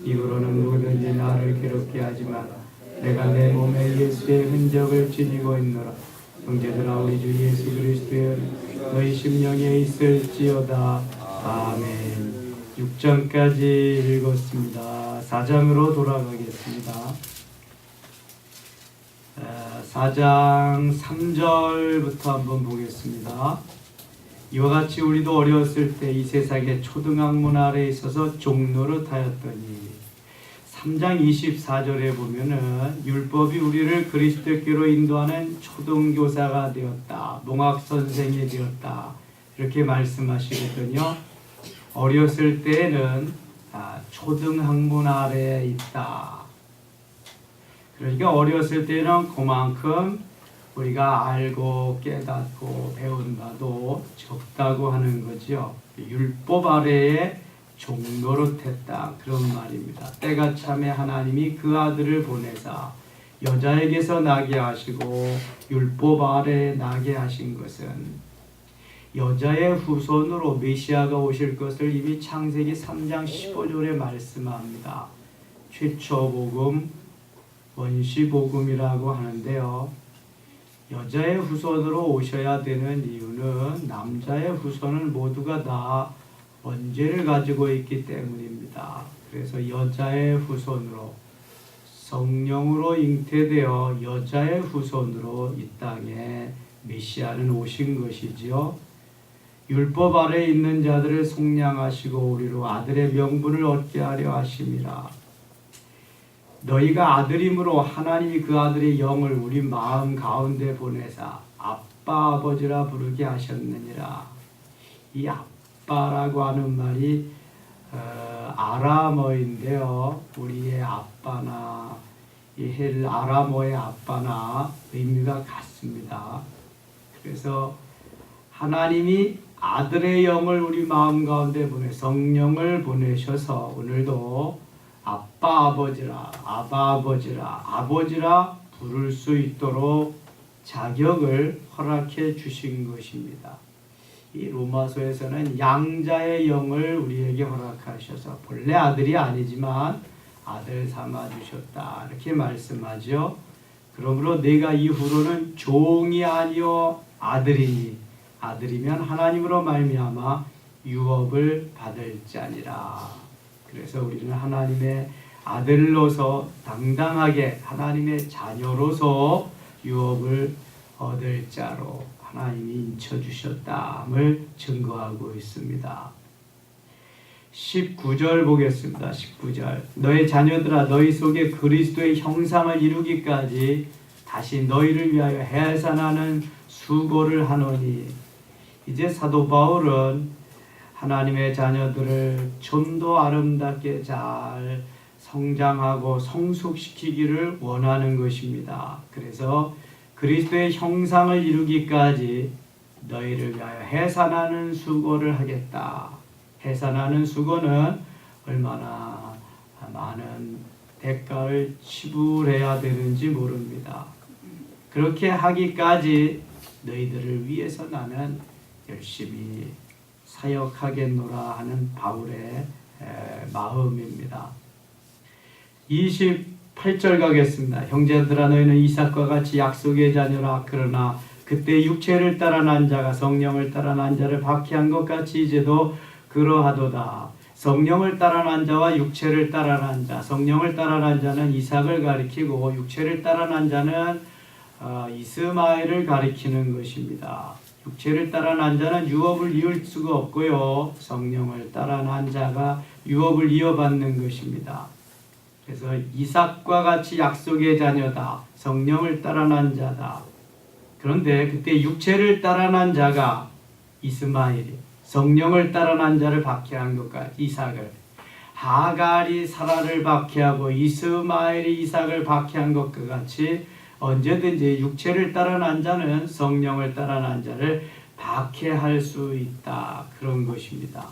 이후로는 누구든지 나를 괴롭게 하지 마라. 내가 내 몸에 예수의 흔적을 지니고 있노라. 형제들아, 우리 주 예수 그리스도의 너희 심령에 있을지어다. 아멘. 6장까지 읽었습니다. 4장으로 돌아가겠습니다. 4장 3절부터 한번 보겠습니다. 이와 같이 우리도 어렸을 때 이 세상의 초등학문 아래에 있어서 종노릇하였더니 3장 24절에 보면은 율법이 우리를 그리스도께로 인도하는 초등교사가 되었다, 농학선생이 되었다, 이렇게 말씀하시거든요. 어렸을 때는 초등학문 아래에 있다. 그러니까 어렸을 때는 그만큼 우리가 알고 깨닫고 배운 바도 적다고 하는 거죠. 율법 아래에 종노릇했다, 그런 말입니다. 때가 참에 하나님이 그 아들을 보내사 여자에게서 나게 하시고 율법 아래에 나게 하신 것은 여자의 후손으로 메시아가 오실 것을 이미 창세기 3장 15절에 말씀합니다. 최초복음, 원시복음이라고 하는데요. 여자의 후손으로 오셔야 되는 이유는 남자의 후손은 모두가 다 원죄를 가지고 있기 때문입니다. 그래서 여자의 후손으로, 성령으로 잉태되어 여자의 후손으로 이 땅에 메시아는 오신 것이지요. 율법 아래에 있는 자들을 속량하시고 우리로 아들의 명분을 얻게 하려 하심이라. 너희가 아들임으로 하나님이 그 아들의 영을 우리 마음 가운데 보내사 아빠 아버지라 부르게 하셨느니라. 이 아빠라고 하는 말이 아람어인데요. 우리의 아빠나 이 아람어의 아빠나 의미가 같습니다. 그래서 하나님이 아들의 영을 우리 마음 가운데 보내 성령을 보내셔서 오늘도 아빠 아버지라, 아바 아버지라, 아버지라 부를 수 있도록 자격을 허락해 주신 것입니다. 이 로마서에서는 양자의 영을 우리에게 허락하셔서 본래 아들이 아니지만 아들 삼아 주셨다, 이렇게 말씀하죠. 그러므로 내가 이후로는 종이 아니요 아들이니, 아들이면 하나님으로 말미암아 유업을 받을 자니라. 그래서 우리는 하나님의 아들로서 당당하게 하나님의 자녀로서 유업을 얻을 자로 하나님이 인쳐주셨다함을 증거하고 있습니다. 19절 보겠습니다. 19절. 너의 자녀들아, 너희 속에 그리스도의 형상을 이루기까지 다시 너희를 위하여 해산하는 수고를 하노니. 이제 사도 바울은 하나님의 자녀들을 좀 더 아름답게 잘 성장하고 성숙시키기를 원하는 것입니다. 그래서 그리스도의 형상을 이루기까지 너희를 위하여 해산하는 수고를 하겠다. 해산하는 수고는 얼마나 많은 대가를 지불해야 되는지 모릅니다. 그렇게 하기까지 너희들을 위해서 나는 열심히 사역하겠노라 하는 바울의 마음입니다. 28절 가겠습니다. 형제들아, 너희는 이삭과 같이 약속의 자녀라. 그러나 그때 육체를 따라 난 자가 성령을 따라 난 자를 박해한 것 같이 이제도 그러하도다. 성령을 따라 난 자와 육체를 따라 난 자, 성령을 따라 난 자는 이삭을 가리키고 육체를 따라 난 자는 이스마엘을 가리키는 것입니다. 육체를 따라 난 자는 유업을 이을 수가 없고요. 성령을 따라 난 자가 유업을 이어받는 것입니다. 그래서 이삭과 같이 약속의 자녀다. 성령을 따라 난 자다. 그런데 그때 육체를 따라 난 자가 이스마엘이, 성령을 따라 난 자를 박해한 것 같이 이삭을, 하갈이 사라를 박해하고 이스마엘이 이삭을 박해한 것과 같이 언제든지 육체를 따라 난 자는 성령을 따라 난 자를 박해할 수 있다, 그런 것입니다.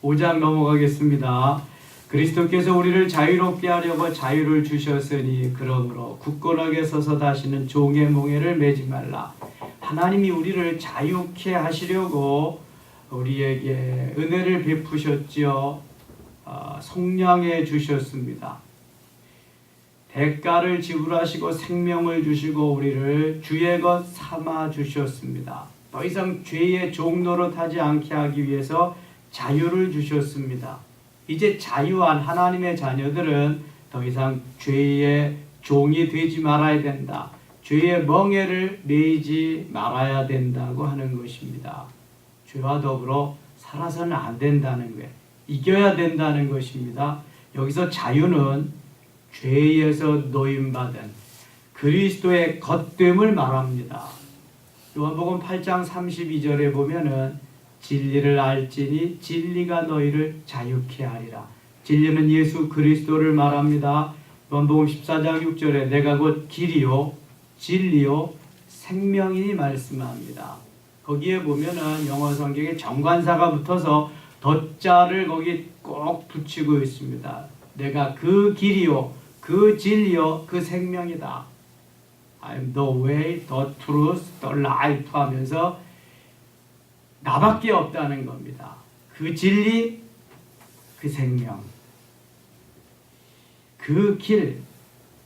5장 넘어가겠습니다. 그리스도께서 우리를 자유롭게 하려고 자유를 주셨으니 그러므로 굳건하게 서서 다시는 종의 몽해를 매지 말라. 하나님이 우리를 자유케 하시려고 우리에게 은혜를 베푸셨지요. 속량해 주셨습니다. 대가를 지불하시고 생명을 주시고 우리를 주의 것 삼아 주셨습니다. 더 이상 죄의 종노릇하지 않게 하기 위해서 자유를 주셨습니다. 이제 자유한 하나님의 자녀들은 더 이상 죄의 종이 되지 말아야 된다. 죄의 멍에를 매이지 말아야 된다고 하는 것입니다. 죄와 더불어 살아서는 안 된다는 거예요. 이겨야 된다는 것입니다. 여기서 자유는 죄에서 노임받은 그리스도의 겉됨을 말합니다. 요한복음 8장 32절에 보면은 진리를 알지니 진리가 너희를 자유케 하리라. 진리는 예수 그리스도를 말합니다. 요한복음 14장 6절에 내가 곧 길이요 진리요 생명이니 말씀합니다. 거기에 보면은 영어 성경에 정관사가 붙어서 덧자를 거기 꼭 붙이고 있습니다. 내가 그 길이요 그 진리요 그 생명이다. I'm the way, the truth, the life 하면서 나밖에 없다는 겁니다. 그 진리, 그 생명, 그 길,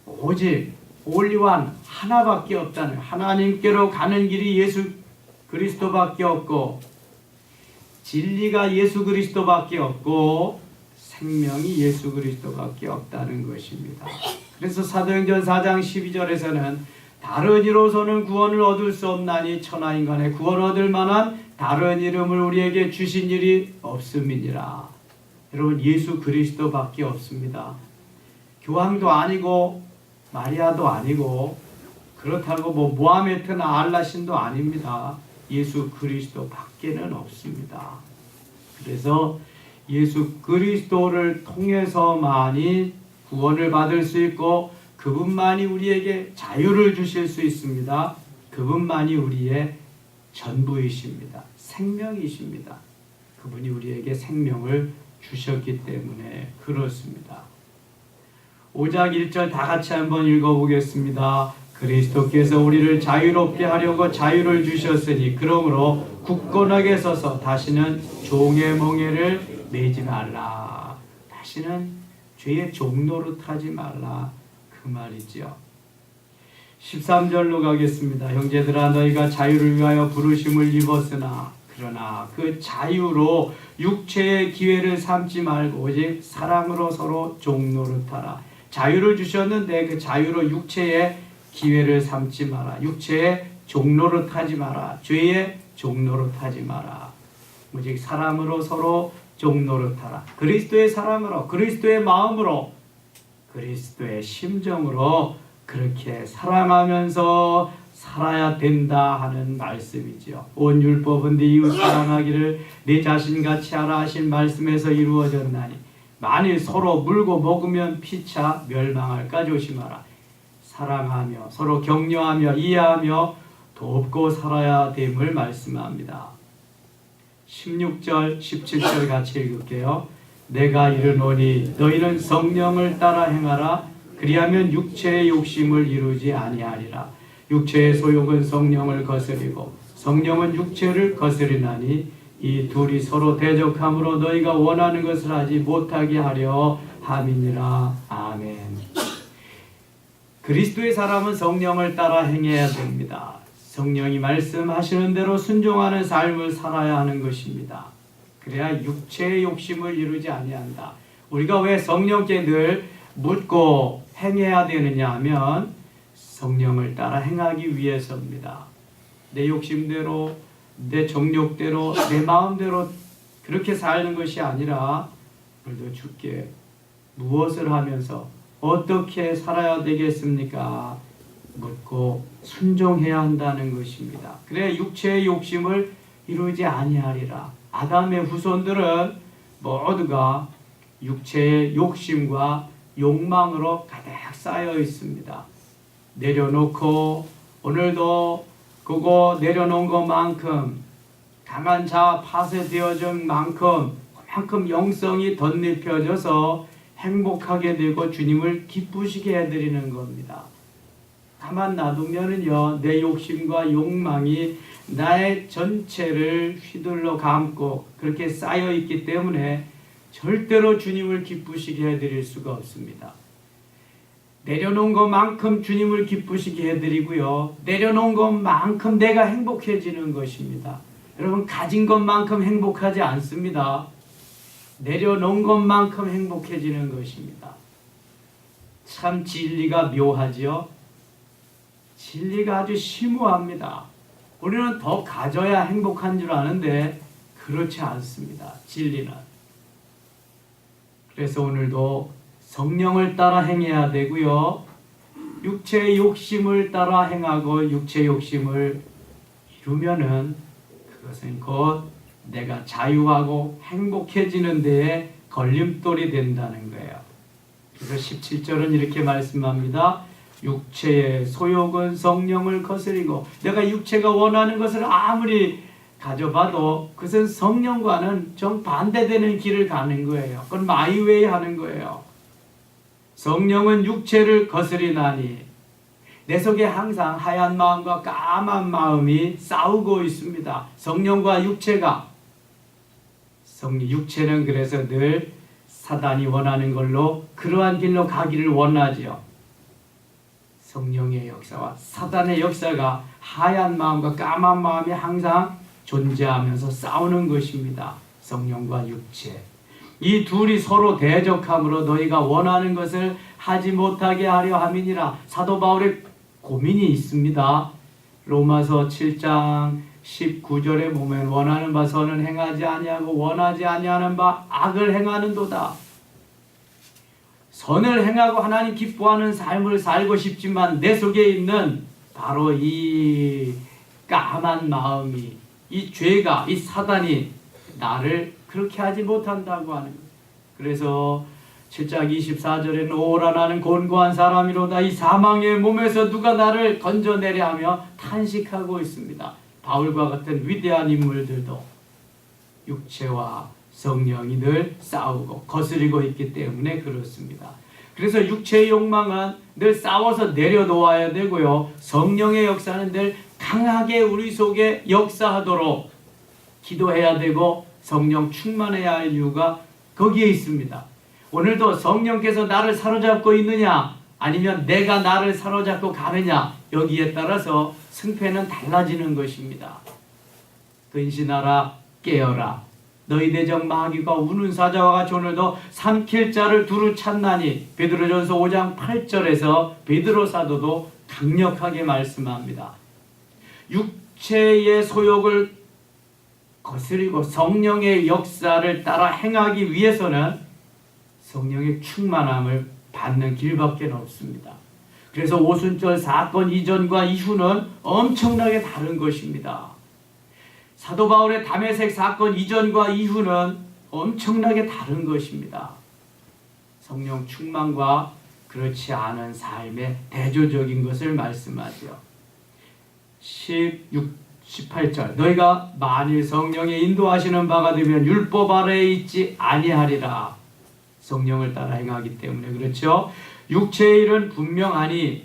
오직 only one, 하나밖에 없다는, 하나님께로 가는 길이 예수 그리스도밖에 없고 진리가 예수 그리스도밖에 없고 생명이 예수 그리스도밖에 없다는 것입니다. 그래서 사도행전 4장 12절에서는 다른 이로서는 구원을 얻을 수 없나니 천하인간의 구원을 얻을 만한 다른 이름을 우리에게 주신 일이 없음이니라. 여러분 예수 그리스도밖에 없습니다. 교황도 아니고 마리아도 아니고 그렇다고 모하메트나 알라신도 아닙니다. 예수 그리스도 밖에는 없습니다. 그래서 예수 그리스도를 통해서만이 구원을 받을 수 있고 그분만이 우리에게 자유를 주실 수 있습니다. 그분만이 우리의 전부이십니다. 생명이십니다. 그분이 우리에게 생명을 주셨기 때문에 그렇습니다. 5장 1절 다 같이 한번 읽어보겠습니다. 그리스도께서 우리를 자유롭게 하려고 자유를 주셨으니 그러므로 굳건하게 서서 다시는 종의 멍에를 매지 말라. 다시는 죄의 종노릇하지 말라. 그 말이지요. 13절로 가겠습니다. 형제들아 너희가 자유를 위하여 부르심을 입었으나 그러나 그 자유로 육체의 기회를 삼지 말고 오직 사랑으로 서로 종노릇하라. 자유를 주셨는데 그 자유로 육체의 기회를 삼지 마라. 육체의 종노릇하지 마라. 죄의 종노릇하지 마라. 오직 사랑으로 서로 종노릇하라. 그리스도의 사랑으로, 그리스도의 마음으로, 그리스도의 심정으로 그렇게 사랑하면서 살아야 된다 하는 말씀이지요. 온 율법은 네 이웃 사랑하기를 네 자신같이 하라 하신 말씀에서 이루어졌나니 만일 서로 물고 먹으면 피차 멸망할까 조심하라. 사랑하며 서로 격려하며 이해하며 돕고 살아야 됨을 말씀합니다. 16절 17절 같이 읽을게요. 내가 이르노니 너희는 성령을 따라 행하라. 그리하면 육체의 욕심을 이루지 아니하리라. 육체의 소욕은 성령을 거스리고 성령은 육체를 거스리나니 이 둘이 서로 대적함으로 너희가 원하는 것을 하지 못하게 하려 함이니라. 아멘. 그리스도의 사람은 성령을 따라 행해야 됩니다. 성령이 말씀하시는 대로 순종하는 삶을 살아야 하는 것입니다. 그래야 육체의 욕심을 이루지 아니한다. 우리가 왜 성령께 늘 묻고 행해야 되느냐 하면 성령을 따라 행하기 위해서입니다. 내 욕심대로, 내 정욕대로, 내 마음대로 그렇게 사는 것이 아니라 오늘도 주께 무엇을 하면서 어떻게 살아야 되겠습니까? 묻고 순종해야 한다는 것입니다. 그래 육체의 욕심을 이루지 아니하리라. 아담의 후손들은 모두가 육체의 욕심과 욕망으로 가득 쌓여 있습니다. 내려놓고 오늘도 그거 내려놓은 것만큼 강한 자 파쇄되어진 만큼 그만큼 영성이 덧입혀져서 행복하게 되고 주님을 기쁘시게 해드리는 겁니다. 가만 놔두면은요 내 욕심과 욕망이 나의 전체를 휘둘러 감고 그렇게 쌓여 있기 때문에 절대로 주님을 기쁘시게 해드릴 수가 없습니다. 내려놓은 것만큼 주님을 기쁘시게 해드리고요. 내려놓은 것만큼 내가 행복해지는 것입니다. 여러분, 가진 것만큼 행복하지 않습니다. 내려놓은 것만큼 행복해지는 것입니다. 참 진리가 묘하지요. 진리가 아주 심오합니다. 우리는 더 가져야 행복한 줄 아는데 그렇지 않습니다. 진리는. 그래서 오늘도 성령을 따라 행해야 되고요. 육체의 욕심을 따라 행하고 육체의 욕심을 이루면은 그것은 곧 내가 자유하고 행복해지는 데에 걸림돌이 된다는 거예요. 그래서 17절은 이렇게 말씀합니다. 육체의 소욕은 성령을 거스리고, 내가 육체가 원하는 것을 아무리 가져봐도 그것은 성령과는 정반대되는 길을 가는 거예요. 그건 마이웨이 하는 거예요. 성령은 육체를 거스리나니, 내 속에 항상 하얀 마음과 까만 마음이 싸우고 있습니다. 성령과 육체가. 육체는 그래서 늘 사단이 원하는 걸로 그러한 길로 가기를 원하지요. 성령의 역사와 사단의 역사가 하얀 마음과 까만 마음이 항상 존재하면서 싸우는 것입니다. 성령과 육체. 이 둘이 서로 대적함으로 너희가 원하는 것을 하지 못하게 하려 함이니라. 사도 바울의 고민이 있습니다. 로마서 7장 19절에 보면 원하는 바 선은 행하지 아니하고 원하지 아니하는 바 악을 행하는도다. 선을 행하고 하나님 기뻐하는 삶을 살고 싶지만 내 속에 있는 바로 이 까만 마음이, 이 죄가, 이 사단이 나를 그렇게 하지 못한다고 하는 거예요. 그래서 7장 24절에는 오라 나는 곤고한 사람이로다. 이 사망의 몸에서 누가 나를 건져내려 하며 탄식하고 있습니다. 바울과 같은 위대한 인물들도 육체와 성령이 늘 싸우고 거스리고 있기 때문에 그렇습니다. 그래서 육체의 욕망은 늘 싸워서 내려놓아야 되고요. 성령의 역사는 늘 강하게 우리 속에 역사하도록 기도해야 되고 성령 충만해야 할 이유가 거기에 있습니다. 오늘도 성령께서 나를 사로잡고 있느냐 아니면 내가 나를 사로잡고 가느냐, 여기에 따라서 승패는 달라지는 것입니다. 근신하라 깨어라. 너희 대적 마귀가 우는 사자와 같이 오늘도 삼킬 자를 두루 찾나니. 베드로전서 5장 8절에서 베드로 사도도 강력하게 말씀합니다. 육체의 소욕을 거스리고 성령의 역사를 따라 행하기 위해서는 성령의 충만함을 받는 길밖에 없습니다. 그래서 오순절 사건 이전과 이후는 엄청나게 다른 것입니다. 사도 바울의 다메섹 사건 이전과 이후는 엄청나게 다른 것입니다. 성령 충만과 그렇지 않은 삶의 대조적인 것을 말씀하죠. 18절 너희가 만일 성령의 인도하시는 바가 되면 율법 아래에 있지 아니하리라. 성령을 따라 행하기 때문에 그렇죠. 육체의 일은 분명하니,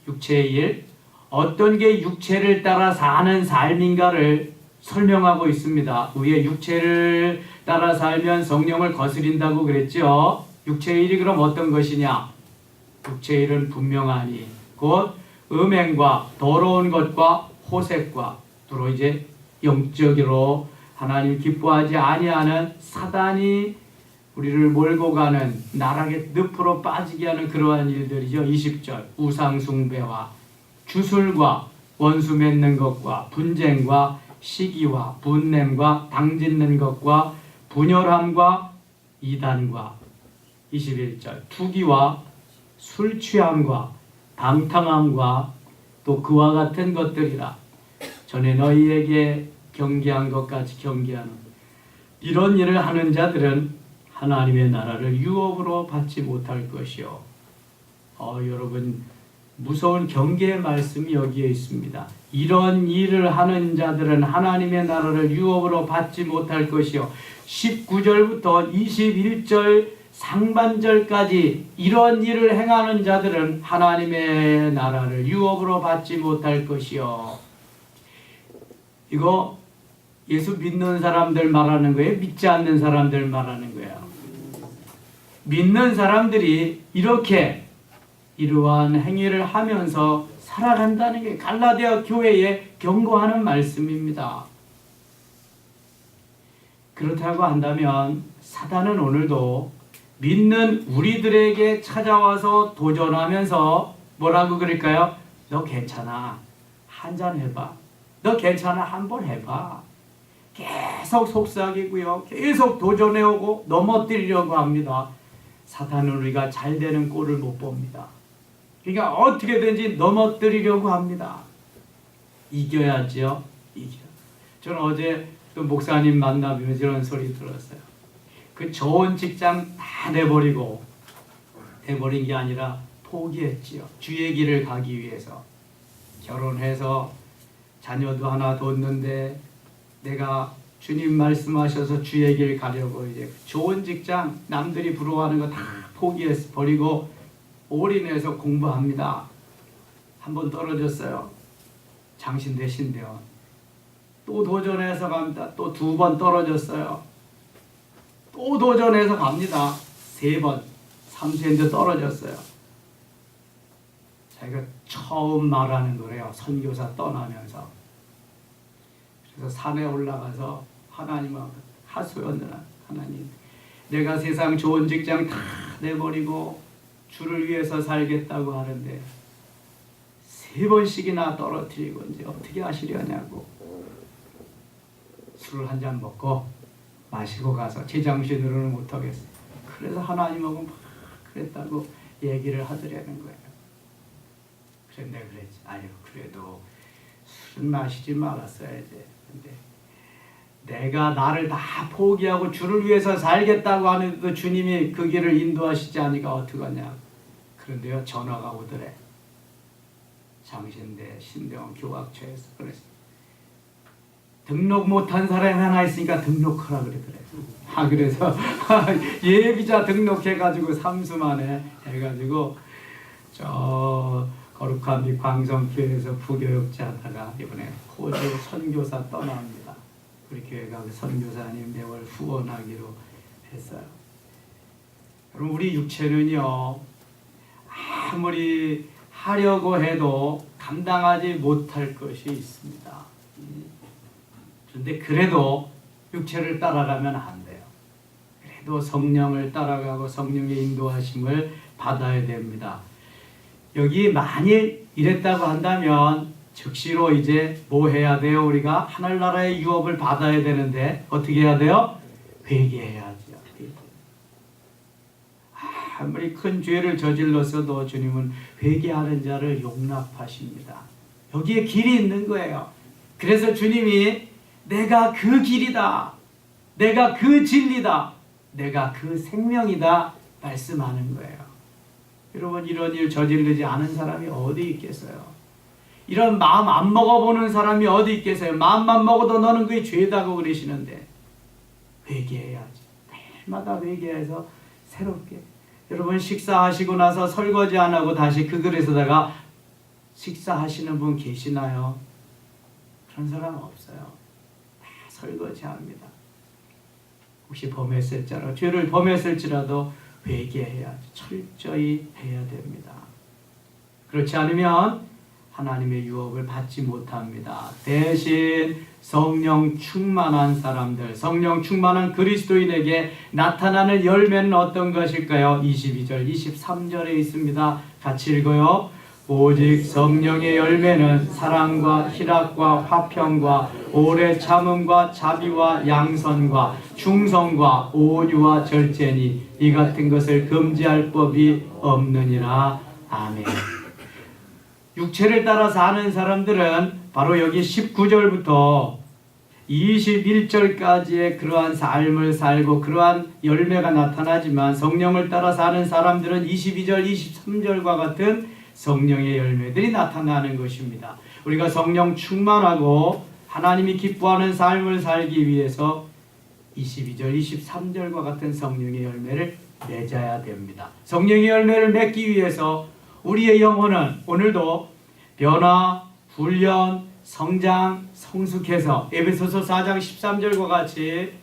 육체의 일, 어떤 게 육체를 따라 사는 삶인가를 설명하고 있습니다. 위에 육체를 따라 살면 성령을 거스린다고 그랬죠. 육체의 일이 그럼 어떤 것이냐? 육체의 일은 분명하니 곧 음행과 더러운 것과 호색과 주로 이제 영적으로 하나님 기뻐하지 아니하는 사단이 우리를 몰고 가는 나락의 늪으로 빠지게 하는 그러한 일들이죠. 20절 우상 숭배와 주술과 원수 맺는 것과 분쟁과 시기와 분냄과 당짓는 것과 분열함과 이단과 21절 투기와 술 취함과 방탕함과 또 그와 같은 것들이라. 전에 너희에게 경계한 것 같이 경계하는 이런 일을 하는 자들은 하나님의 나라를 유업으로 받지 못할 것이요. 여러분, 무서운 경계의 말씀이 여기에 있습니다. 이런 일을 하는 자들은 하나님의 나라를 유업으로 받지 못할 것이요. 19절부터 21절 상반절까지 이런 일을 행하는 자들은 하나님의 나라를 유업으로 받지 못할 것이요. 이거 예수 믿는 사람들 말하는 거예요? 믿지 않는 사람들 말하는 거예요? 믿는 사람들이 이렇게 이러한 행위를 하면서 살아간다는 게 갈라디아 교회에 경고하는 말씀입니다. 그렇다고 한다면 사단은 오늘도 믿는 우리들에게 찾아와서 도전하면서 뭐라고 그럴까요? 너 괜찮아. 한잔 해봐. 너 괜찮아. 한번 해봐. 계속 속삭이고요. 계속 도전해오고 넘어뜨리려고 합니다. 사탄은 우리가 잘 되는 꼴을 못 봅니다. 그러니까 어떻게든지 넘어뜨리려고 합니다. 이겨야죠. 이겨. 저는 어제 또 목사님 만나면서 이런 소리 들었어요. 그 좋은 직장 다 내버린 게 아니라 포기했지요. 주의 길을 가기 위해서. 결혼해서 자녀도 하나 뒀는데 내가 주님 말씀하셔서 주의 길 가려고 이제 좋은 직장 남들이 부러워하는 거 다 포기해서 버리고 올인해서 공부합니다. 한번 떨어졌어요. 장신대신대원. 또 도전해서 갑니다. 또 2번 떨어졌어요. 또 도전해서 갑니다. 3번, 3세인데 떨어졌어요. 자기가 처음 말하는 거래요. 선교사 떠나면서. 그래서 산에 올라가서 하나님하고 하소연을 하나님, 내가 세상 좋은 직장 다 내버리고 주를 위해서 살겠다고 하는데 3번씩이나 떨어뜨리고 이제 어떻게 하시려냐고. 술을 한 잔 먹고 마시고 가서 제정신으로는 못하겠어요. 그래서 하나님하고 막 그랬다고 얘기를 하더라는 거예요. 그런데 그랬지. 아유, 그래도 술은 마시지 말았어야지. 근데 내가 나를 다 포기하고 주를 위해서 살겠다고 하는데도 주님이 그 길을 인도하시지 않으니까 어떡하냐. 그런데요, 전화가 오더래. 장신대 신대원 교학처에서 그랬어. 등록 못한 사람이 하나 있으니까 등록하라 그러더래. 그래서 예비자 등록해가지고 3수 만에 해가지고 저 거룩한 미 광성교회에서 부교육자 하다가 이번에 호주 선교사 떠납니다. 우리 교회 가서 선교사님 매월 후원하기로 했어요. 여러분, 우리 육체는요, 아무리 하려고 해도 감당하지 못할 것이 있습니다. 그런데 그래도 육체를 따라가면 안 돼요. 그래도 성령을 따라가고 성령의 인도하심을 받아야 됩니다. 여기 만일 이랬다고 한다면 즉시로 이제 뭐 해야 돼요? 우리가 하늘나라의 유업을 받아야 되는데 어떻게 해야 돼요? 회개해야죠. 아무리 큰 죄를 저질렀어도 주님은 회개하는 자를 용납하십니다. 여기에 길이 있는 거예요. 그래서 주님이 내가 그 길이다, 내가 그 진리다, 내가 그 생명이다 말씀하는 거예요. 여러분, 이런 일 저지르지 않은 사람이 어디 있겠어요? 이런 마음 안 먹어보는 사람이 어디 있겠어요? 마음만 먹어도 너는 그게 죄다고 그러시는데 회개해야지. 매일마다 회개해서 새롭게. 여러분, 식사하시고 나서 설거지 안 하고 다시 그 그릇에다가 식사하시는 분 계시나요? 그런 사람 없어요. 다 설거지합니다. 혹시 범했을지라도, 죄를 범했을지라도 회개해야지. 철저히 해야 됩니다. 그렇지 않으면 하나님의 유업을 받지 못합니다. 대신 성령 충만한 사람들, 성령 충만한 그리스도인에게 나타나는 열매는 어떤 것일까요? 22절, 23절에 있습니다. 같이 읽어요. 오직 성령의 열매는 사랑과 희락과 화평과 오래 참음과 자비와 양선과 충성과 온유와 절제니 이 같은 것을 금지할 법이 없느니라. 아멘. 육체를 따라 사는 사람들은 바로 여기 19절부터 21절까지의 그러한 삶을 살고 그러한 열매가 나타나지만, 성령을 따라 사는 사람들은 22절, 23절과 같은 성령의 열매들이 나타나는 것입니다. 우리가 성령 충만하고 하나님이 기뻐하는 삶을 살기 위해서 22절, 23절과 같은 성령의 열매를 맺어야 됩니다. 성령의 열매를 맺기 위해서 우리의 영혼은 오늘도 변화, 훈련, 성장, 성숙해서 에베소서 4장 13절과 같이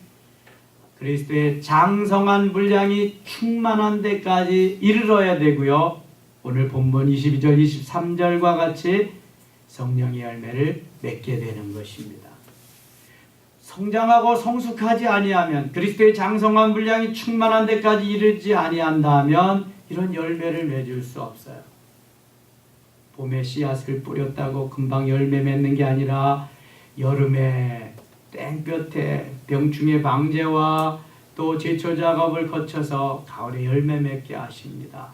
그리스도의 장성한 분량이 충만한 데까지 이르러야 되고요. 오늘 본문 22절 23절과 같이 성령의 열매를 맺게 되는 것입니다. 성장하고 성숙하지 아니하면, 그리스도의 장성한 분량이 충만한 데까지 이르지 아니한다면 이런 열매를 맺을 수 없어요. 봄에 씨앗을 뿌렸다고 금방 열매 맺는 게 아니라 여름에 땡볕에 병충해 방제와 또 제초 작업을 거쳐서 가을에 열매 맺게 하십니다.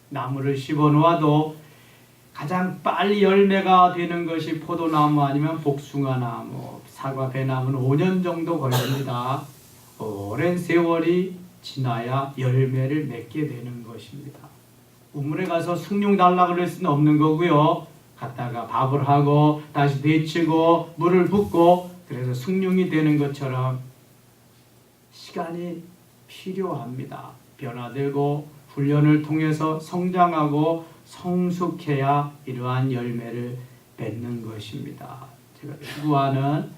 나무를 심어 놓아도 가장 빨리 열매가 되는 것이 포도나무 아니면 복숭아나무, 사과, 배나무는 5년 정도 걸립니다. 오랜 세월이 지나야 열매를 맺게 되는 것입니다. 우물에 가서 숭늉 달라고 그럴 수는 없는 거고요. 갔다가 밥을 하고 다시 데치고 물을 붓고 그래서 숭늉이 되는 것처럼 시간이 필요합니다. 변화되고 훈련을 통해서 성장하고 성숙해야 이러한 열매를 맺는 것입니다. 제가 추구하는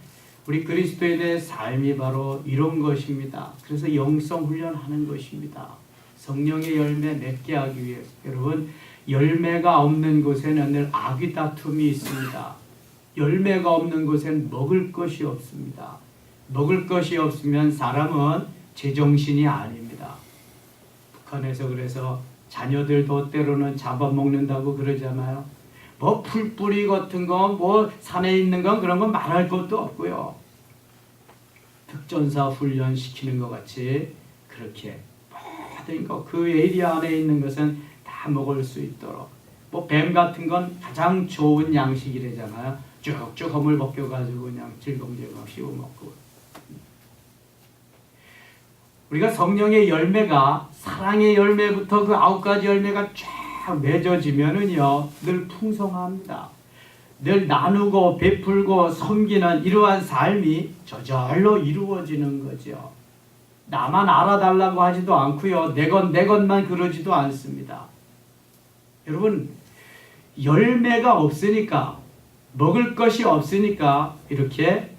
우리 그리스도인의 삶이 바로 이런 것입니다. 그래서 영성 훈련하는 것입니다. 성령의 열매 맺게 하기 위해서. 여러분, 열매가 없는 곳에는 늘 악의 다툼이 있습니다. 열매가 없는 곳에는 먹을 것이 없습니다. 먹을 것이 없으면 사람은 제정신이 아닙니다. 북한에서 그래서 자녀들도 때로는 잡아먹는다고 그러잖아요. 뭐 풀뿌리 같은 거, 뭐 산에 있는 건 그런 건 말할 것도 없고요. 특전사 훈련 시키는 것 같이 그렇게 모든 거, 그 에리아 안에 있는 것은 다 먹을 수 있도록. 뭐 뱀 같은 건 가장 좋은 양식이래잖아요. 쭉쭉 허물 벗겨가지고 그냥 질겅질겅 씹어먹고. 우리가 성령의 열매가, 사랑의 열매부터 그 9가지 열매가 쫙 맺어지면은요, 늘 풍성합니다. 늘 나누고 베풀고 섬기는 이러한 삶이 저절로 이루어지는 거죠. 나만 알아달라고 하지도 않고요. 내 것만 그러지도 않습니다. 여러분, 열매가 없으니까, 먹을 것이 없으니까 이렇게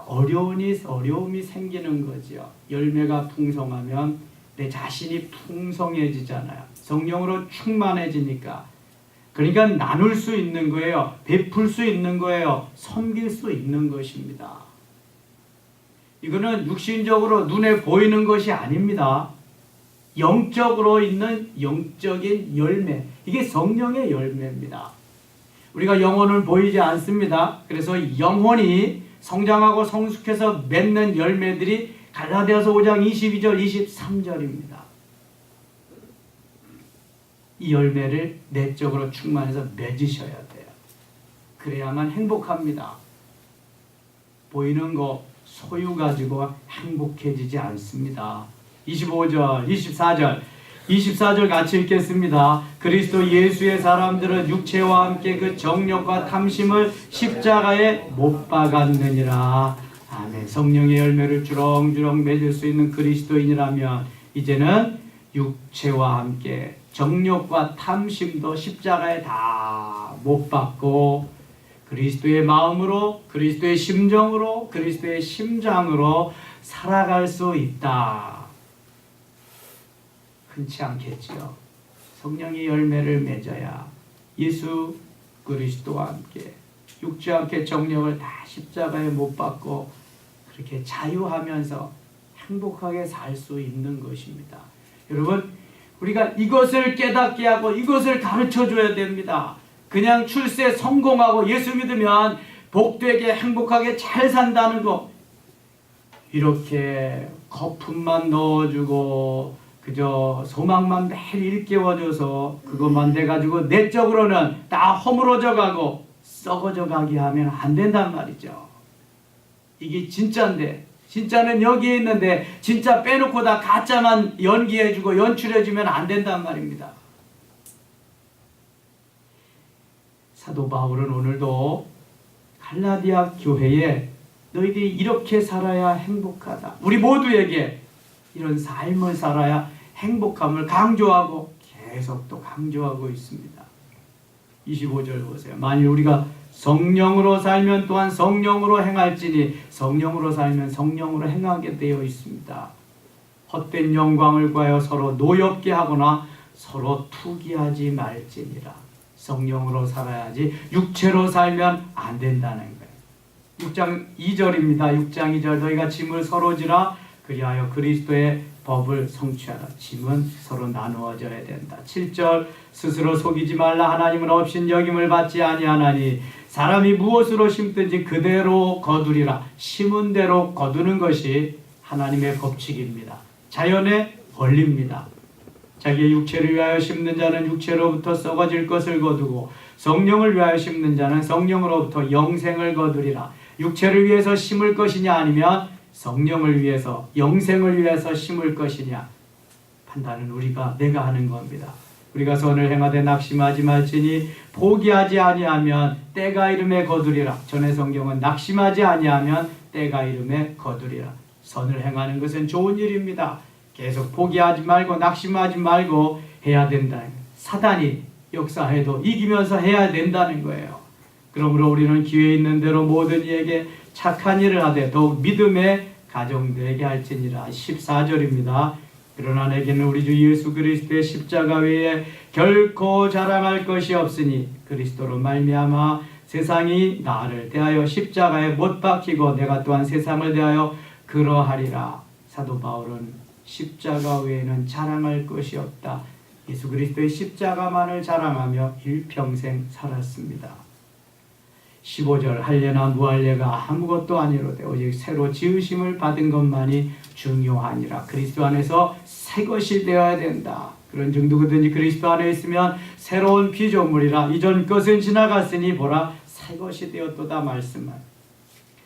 어려움이 생기는 거죠. 열매가 풍성하면 내 자신이 풍성해지잖아요. 성령으로 충만해지니까. 그러니까 나눌 수 있는 거예요. 베풀 수 있는 거예요. 섬길 수 있는 것입니다. 이거는 육신적으로 눈에 보이는 것이 아닙니다. 영적으로 있는 영적인 열매. 이게 성령의 열매입니다. 우리가 영혼은 보이지 않습니다. 그래서 영혼이 성장하고 성숙해서 맺는 열매들이 갈라디아서 5장 22절 23절입니다. 이 열매를 내적으로 충만해서 맺으셔야 돼요. 그래야만 행복합니다. 보이는 거 소유 가지고 행복해지지 않습니다. 25절 24절 같이 읽겠습니다. 그리스도 예수의 사람들은 육체와 함께 그 정욕과 탐심을 십자가에 못 박았느니라. 아멘. 성령의 열매를 주렁주렁 맺을 수 있는 그리스도인이라면 이제는 육체와 함께 정욕과 탐심도 십자가에 다 못 박고 그리스도의 마음으로, 그리스도의 심정으로, 그리스도의 심장으로 살아갈 수 있다. 흔치 않겠지요. 성령의 열매를 맺어야 예수 그리스도와 함께 육체와 함께 정욕을 다 십자가에 못 박고 그렇게 자유하면서 행복하게 살 수 있는 것입니다. 여러분, 우리가 이것을 깨닫게 하고 이것을 가르쳐 줘야 됩니다. 그냥 출세 성공하고 예수 믿으면 복되게 행복하게 잘 산다는 거, 이렇게 거품만 넣어주고 그저 소망만 매일 일깨워줘서 그것만 돼가지고 내적으로는 다 허물어져 가고 썩어져 가게 하면 안 된단 말이죠. 이게 진짜인데, 진짜는 여기에 있는데 진짜 빼놓고 다 가짜만 연기해주고 연출해주면 안 된단 말입니다. 사도 바울은 오늘도 갈라디아 교회에 너희들이 이렇게 살아야 행복하다, 우리 모두에게 이런 삶을 살아야 행복함을 강조하고 계속 또 강조하고 있습니다. 25절 보세요. 만일 우리가 성령으로 살면 또한 성령으로 행할지니 성령으로 살면 성령으로 행하게 되어 있습니다. 헛된 영광을 구하여 서로 노엽게 하거나 서로 투기하지 말지니라. 성령으로 살아야지 육체로 살면 안 된다는 거예요. 6장 2절입니다. 6장 2절 너희가 짐을 서로 지라 그리하여 그리스도의 법을 성취하라. 짐은 서로 나누어져야 된다. 7절 스스로 속이지 말라. 하나님은 없인 여김을 받지 아니하나니 사람이 무엇으로 심든지 그대로 거두리라. 심은 대로 거두는 것이 하나님의 법칙입니다. 자연의 원리입니다. 자기의 육체를 위하여 심는 자는 육체로부터 썩어질 것을 거두고 성령을 위하여 심는 자는 성령으로부터 영생을 거두리라. 육체를 위해서 심을 것이냐 아니면 성령을 위해서 영생을 위해서 심을 것이냐 판단은 내가 하는 겁니다. 우리가 선을 행하되 낙심하지 말지니 포기하지 아니하면 때가 이름에 거두리라. 전의 성경은 낙심하지 아니하면 때가 이름에 거두리라. 선을 행하는 것은 좋은 일입니다. 계속 포기하지 말고 낙심하지 말고 해야 된다는 거예요. 사단이 역사해도 이기면서 해야 된다는 거예요. 그러므로 우리는 기회 있는 대로 모든 이에게 착한 일을 하되 더욱 믿음의 가정되게 할지니라. 14절입니다. 그러나 내게는 우리 주 예수 그리스도의 십자가 외에 결코 자랑할 것이 없으니 그리스도로 말미암아 세상이 나를 대하여 십자가에 못 박히고 내가 또한 세상을 대하여 그러하리라. 사도 바울은 십자가 외에는 자랑할 것이 없다. 예수 그리스도의 십자가만을 자랑하며 일평생 살았습니다. 15절 할례나 무할례가 아무것도 아니로되 오직 새로 지으심을 받은 것만이 중요하니라. 그리스도 안에서 새 것이 되어야 된다. 그런 정도든지 그리스도 안에 있으면 새로운 피조물이라. 이전 것은 지나갔으니 보라 새 것이 되었도다 말씀을.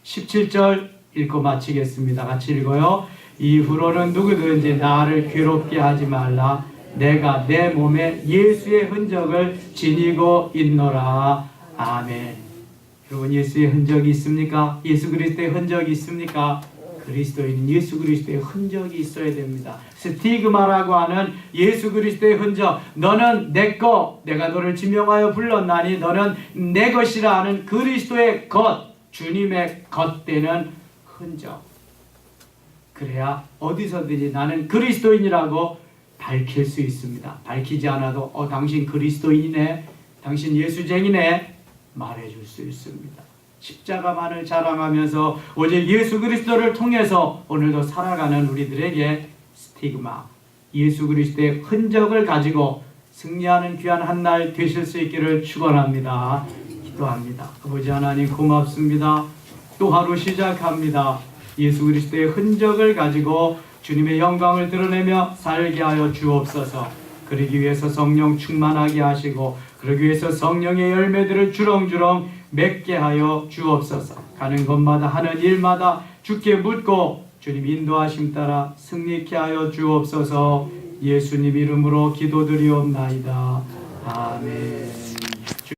17절 읽고 마치겠습니다. 같이 읽어요. 이후로는 누구든지 나를 괴롭게 하지 말라. 내가 내 몸에 예수의 흔적을 지니고 있노라. 아멘. 여러분 예수의 흔적이 있습니까? 예수 그리스도의 흔적이 있습니까? 그리스도인은 예수 그리스도의 흔적이 있어야 됩니다. 스티그마라고 하는 예수 그리스도의 흔적. 너는 내 것, 내가 너를 지명하여 불렀나니 너는 내 것이라 하는 그리스도의 것, 주님의 것되는 흔적. 그래야 어디서든지 나는 그리스도인이라고 밝힐 수 있습니다. 밝히지 않아도 당신 그리스도인이네, 당신 예수쟁이네 말해줄 수 있습니다. 십자가만을 자랑하면서 오직 예수 그리스도를 통해서 오늘도 살아가는 우리들에게 스티그마, 예수 그리스도의 흔적을 가지고 승리하는 귀한 한 날 되실 수 있기를 축원합니다. 기도합니다. 아버지 하나님 고맙습니다. 또 하루 시작합니다. 예수 그리스도의 흔적을 가지고 주님의 영광을 드러내며 살게 하여 주옵소서. 그러기 위해서 성령 충만하게 하시고 그러기 위해서 성령의 열매들을 주렁주렁 맺게 하여 주옵소서. 가는 곳마다 하는 일마다 주께 묻고 주님 인도하심 따라 승리케 하여 주옵소서. 예수님 이름으로 기도드리옵나이다. 아멘.